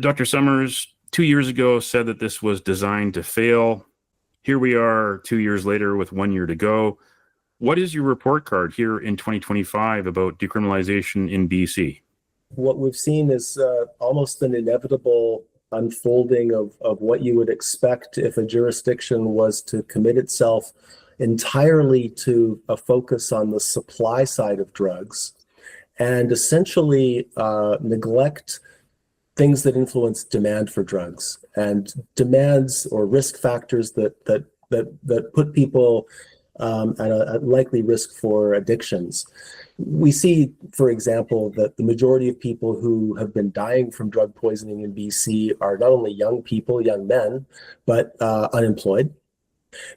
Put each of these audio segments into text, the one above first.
Dr. Somers, 2 years ago, said that this was designed to fail. Here we are 2 years later with 1 year to go. What is your report card here in 2025 about decriminalization in BC? What we've seen is almost an inevitable unfolding of what you would expect if a jurisdiction was to commit itself entirely to a focus on the supply side of drugs and essentially neglect things that influence demand for drugs and demands or risk factors that put people at a likely risk for addictions. We see, for example, that the majority of people who have been dying from drug poisoning in BC are not only young people, young men, but unemployed.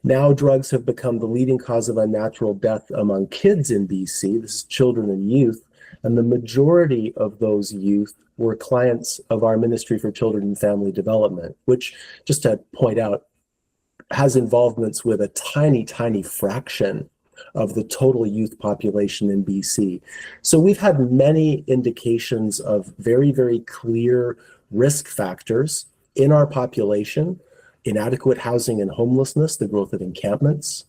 Now drugs have become the leading cause of unnatural death among kids in BC. This is children and youth. And the majority of those youth were clients of our Ministry for Children and Family Development, which, just to point out, has involvements with a tiny, tiny fraction of the total youth population in BC. So we've had many indications of very, very clear risk factors in our population: inadequate housing and homelessness, the growth of encampments,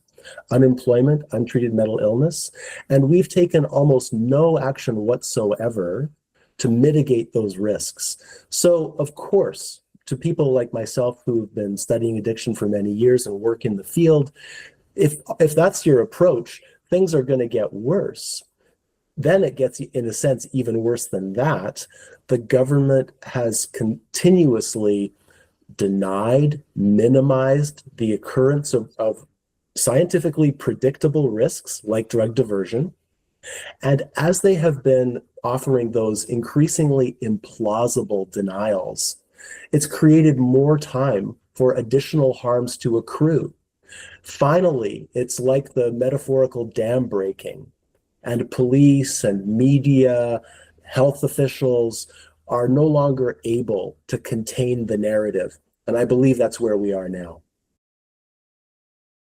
unemployment, untreated mental illness, and we've taken almost no action whatsoever to mitigate those risks. So, of course, to people like myself who've been studying addiction for many years and work in the field, if that's your approach, things are going to get worse. Then it gets, in a sense, even worse than that. The government has continuously denied, minimized the occurrence of scientifically predictable risks like drug diversion. And as they have been offering those increasingly implausible denials, it's created more time for additional harms to accrue. Finally, it's like the metaphorical dam breaking, and police and media, health officials are no longer able to contain the narrative. And I believe that's where we are now.